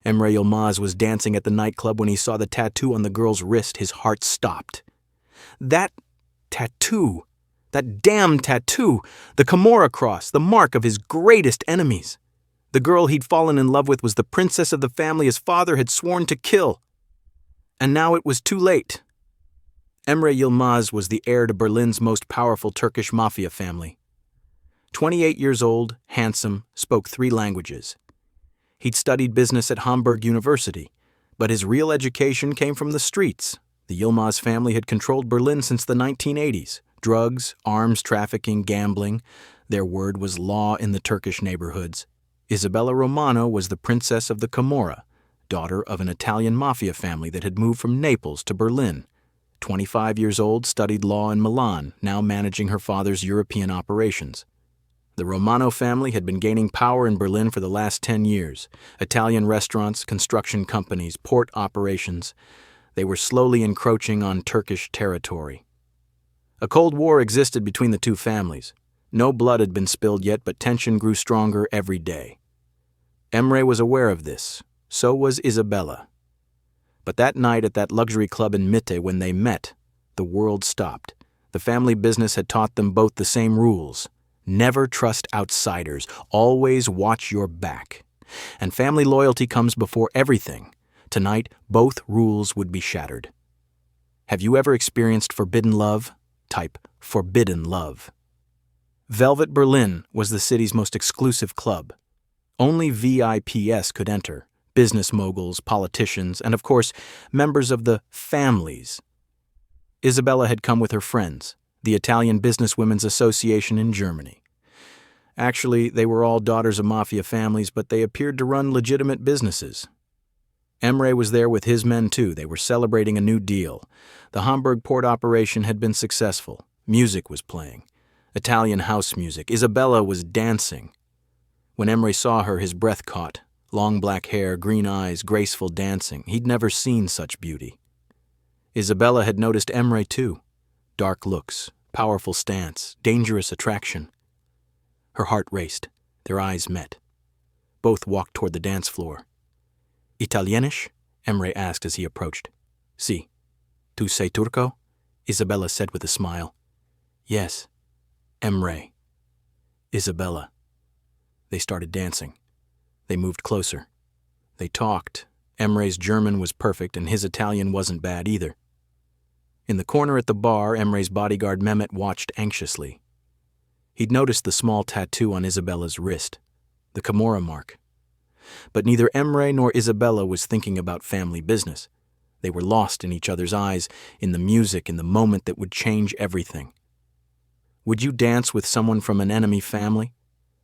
Emre Yılmaz was dancing at the nightclub when he saw the tattoo on the girl's wrist. His heart stopped. That tattoo, that damn tattoo, the Camorra cross, the mark of his greatest enemies. The girl he'd fallen in love with was the princess of the family his father had sworn to kill. And now it was too late. Emre Yılmaz was the heir to Berlin's most powerful Turkish Mafia family. 28 years old, handsome, spoke 3 languages. He'd studied business at Hamburg University, but his real education came from the streets. The Yılmaz family had controlled Berlin since the 1980s. Drugs, arms trafficking, gambling. Their word was law in the Turkish neighborhoods. Isabella Romano was the princess of the Camorra, daughter of an Italian Mafia family that had moved from Naples to Berlin. 25 years old, studied law in Milan, now managing her father's European operations. The Romano family had been gaining power in Berlin for the last 10 years. Italian restaurants, construction companies, port operations. They were slowly encroaching on Turkish territory. A Cold War existed between the two families. No blood had been spilled yet, but tension grew stronger every day. Emre was aware of this. So was Isabella. But that night at that luxury club in Mitte, when they met, the world stopped. The family business had taught them both the same rules. Never trust outsiders. Always watch your back. And family loyalty comes before everything. Tonight, both rules would be shattered. Have you ever experienced forbidden love? Type forbidden love. Velvet Berlin was the city's most exclusive club. Only VIPs could enter. Business moguls, politicians, and of course, members of the families. Isabella had come with her friends, the Italian Businesswomen's Association in Germany. Actually, they were all daughters of mafia families, but they appeared to run legitimate businesses. Emre was there with his men too. They were celebrating a new deal. The Hamburg port operation had been successful. Music was playing. Italian house music. Isabella was dancing. When Emre saw her, his breath caught. Long black hair, green eyes, graceful dancing. He'd never seen such beauty. Isabella had noticed Emre too. Dark looks, powerful stance, dangerous attraction. Her heart raced. Their eyes met. Both walked toward the dance floor. Italienish? Emre asked as he approached. Si. Tu sei turco? Isabella said with a smile. Yes. Emre. Isabella. They started dancing. They moved closer. They talked. Emre's German was perfect and his Italian wasn't bad either. In the corner at the bar, Emre's bodyguard Mehmet watched anxiously. He'd noticed the small tattoo on Isabella's wrist, the Camorra mark. But neither Emre nor Isabella was thinking about family business. They were lost in each other's eyes, in the music, in the moment that would change everything. Would you dance with someone from an enemy family?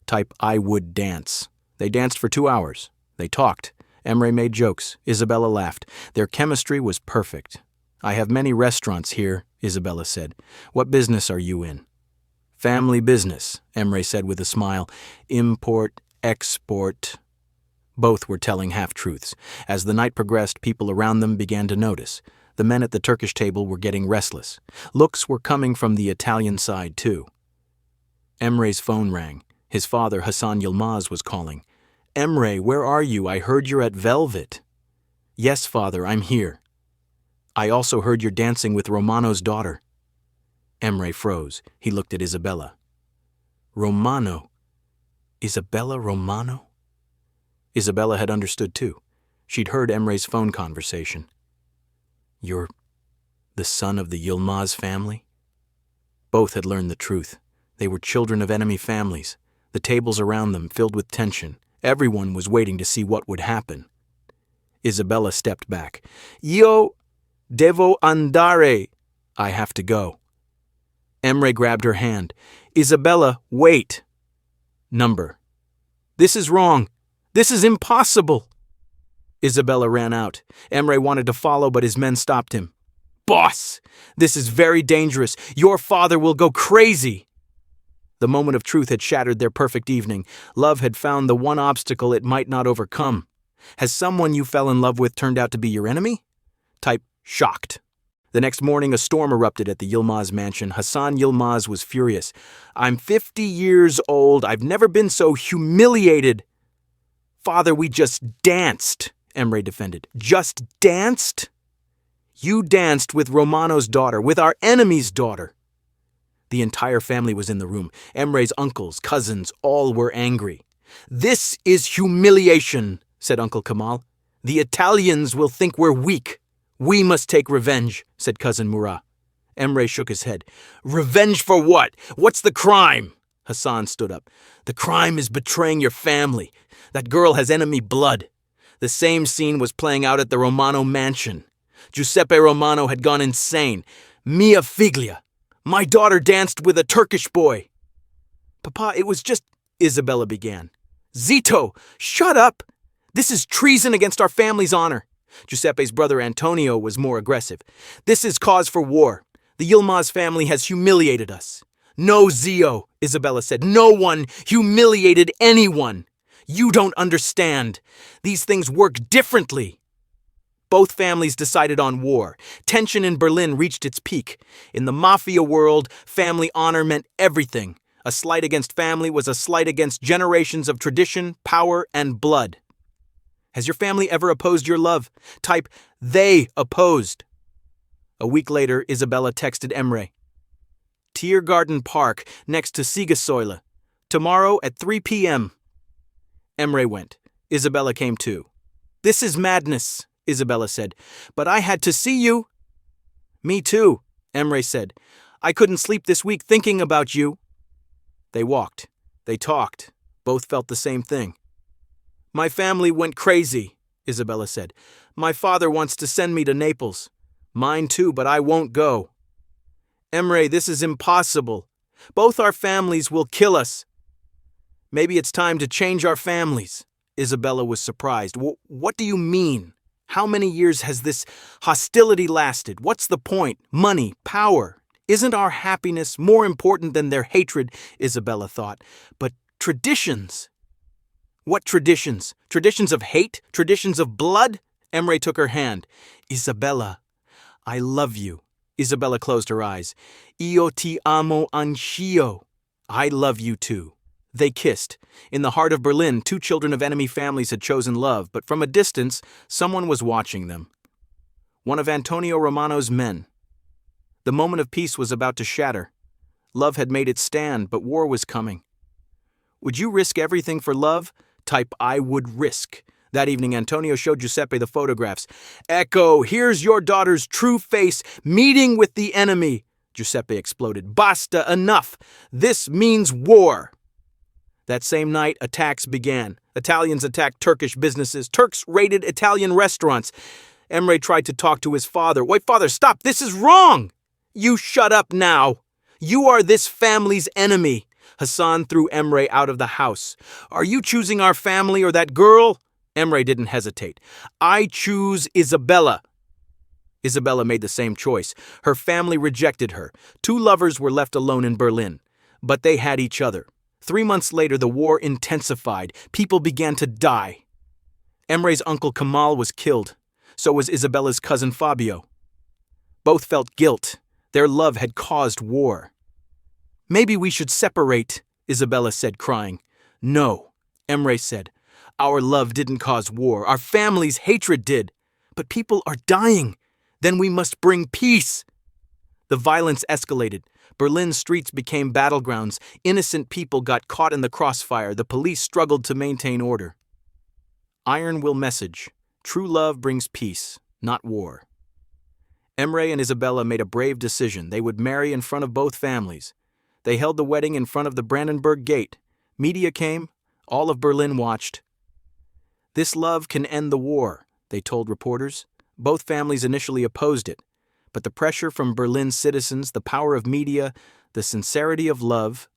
Type I would dance. They danced for 2 hours. They talked. Emre made jokes. Isabella laughed. Their chemistry was perfect. I have many restaurants here, Isabella said. What business are you in? Family business, Emre said with a smile. Import, export. Both were telling half-truths. As the night progressed, people around them began to notice. The men at the Turkish table were getting restless. Looks were coming from the Italian side, too. Emre's phone rang. His father, Hasan Yılmaz, was calling. Emre, where are you? I heard you're at Velvet. Yes, father, I'm here. I also heard you're dancing with Romano's daughter. Emre froze. He looked at Isabella. Romano? Isabella Romano? Isabella had understood too. She'd heard Emre's phone conversation. You're the son of the Yılmaz family? Both had learned the truth. They were children of enemy families. The tables around them filled with tension. Everyone was waiting to see what would happen. Isabella stepped back. Io devo andare. I have to go. Emre grabbed her hand. Isabella, wait. Number. This is wrong. This is impossible. Isabella ran out. Emre wanted to follow, but his men stopped him. Boss, this is very dangerous. Your father will go crazy. The moment of truth had shattered their perfect evening. Love had found the one obstacle it might not overcome. Has someone you fell in love with turned out to be your enemy? Type shocked. The next morning, a storm erupted at the Yılmaz mansion. Hasan Yılmaz was furious. I'm 50 years old. I've never been so humiliated. Father, we just danced. Emre defended. Just danced? You danced with Romano's daughter, with our enemy's daughter. The entire family was in the room. Emre's uncles, cousins, all were angry. This is humiliation, said Uncle Kamal. The Italians will think we're weak. We must take revenge, said Cousin Murat. Emre shook his head. Revenge for what? What's the crime? Hassan stood up. The crime is betraying your family. That girl has enemy blood. The same scene was playing out at the Romano mansion. Giuseppe Romano had gone insane. Mia figlia. My daughter danced with a Turkish boy. Papa, it was just... Isabella began. Zito, shut up! This is treason against our family's honor. Giuseppe's brother Antonio was more aggressive. This is cause for war. The Yılmaz family has humiliated us. No, Zio, Isabella said. No one humiliated anyone. You don't understand. These things work differently. Both families decided on war. Tension in Berlin reached its peak. In the mafia world, family honor meant everything. A slight against family was a slight against generations of tradition, power, and blood. Has your family ever opposed your love? Type, they opposed. A week later, Isabella texted Emre. Tiergarten Park, next to Siegessäule. Tomorrow at 3 p.m. Emre went. Isabella came too. This is madness, Isabella said. But I had to see you. Me too, Emre said. I couldn't sleep this week thinking about you. They walked. They talked. Both felt the same thing. My family went crazy, Isabella said. My father wants to send me to Naples. Mine too, but I won't go. Emre, this is impossible. Both our families will kill us. Maybe it's time to change our families. Isabella was surprised. What do you mean? How many years has this hostility lasted? What's the point? Money, power. Isn't our happiness more important than their hatred? Isabella thought. But traditions. What traditions? Traditions of hate? Traditions of blood? Emre took her hand. Isabella, I love you. Isabella closed her eyes. Io ti amo anch'io. I love you too. They kissed. In the heart of Berlin, two children of enemy families had chosen love, but from a distance, someone was watching them. One of Antonio Romano's men. The moment of peace was about to shatter. Love had made its stand, but war was coming. Would you risk everything for love? Type, I would risk. That evening, Antonio showed Giuseppe the photographs. Ecco, here's your daughter's true face meeting with the enemy. Giuseppe exploded. Basta, enough. This means war. That same night, attacks began. Italians attacked Turkish businesses. Turks raided Italian restaurants. Emre tried to talk to his father. Wait, father, stop. This is wrong. You shut up now. You are this family's enemy. Hassan threw Emre out of the house. Are you choosing our family or that girl? Emre didn't hesitate. I choose Isabella. Isabella made the same choice. Her family rejected her. Two lovers were left alone in Berlin. But they had each other. 3 months later, the war intensified. People began to die. Emre's uncle Kamal was killed. So was Isabella's cousin Fabio. Both felt guilt. Their love had caused war. Maybe we should separate, Isabella said, crying. No, Emre said. Our love didn't cause war. Our family's hatred did. But people are dying. Then we must bring peace. The violence escalated. Berlin's streets became battlegrounds. Innocent people got caught in the crossfire. The police struggled to maintain order. Iron will message. True love brings peace, not war. Emre and Isabella made a brave decision. They would marry in front of both families. They held the wedding in front of the Brandenburg Gate. Media came. All of Berlin watched. This love can end the war, they told reporters. Both families initially opposed it. But the pressure from Berlin's citizens, the power of media, the sincerity of love,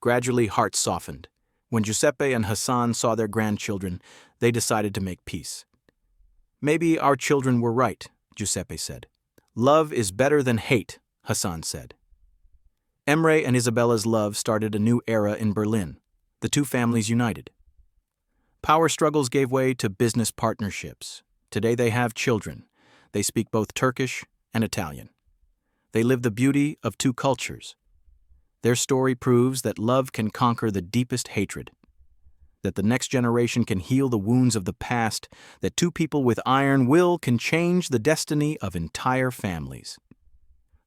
gradually hearts softened. When Giuseppe and Hassan saw their grandchildren, they decided to make peace. Maybe our children were right, Giuseppe said. Love is better than hate, Hassan said. Emre and Isabella's love started a new era in Berlin. The two families united. Power struggles gave way to business partnerships. Today they have children. They speak both Turkish and Italian. They live the beauty of two cultures. Their story proves that love can conquer the deepest hatred. that the next generation can heal the wounds of the past, that two people with iron will can change the destiny of entire families.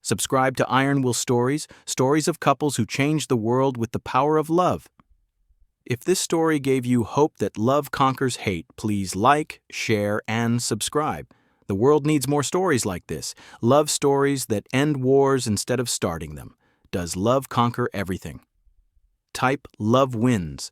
Subscribe to Iron Will Stories, stories of couples who changed the world with the power of love. If this story gave you hope that love conquers hate, please like, share, and subscribe. The world needs more stories like this, love stories that end wars instead of starting them. Does love conquer everything? Type "Love Wins."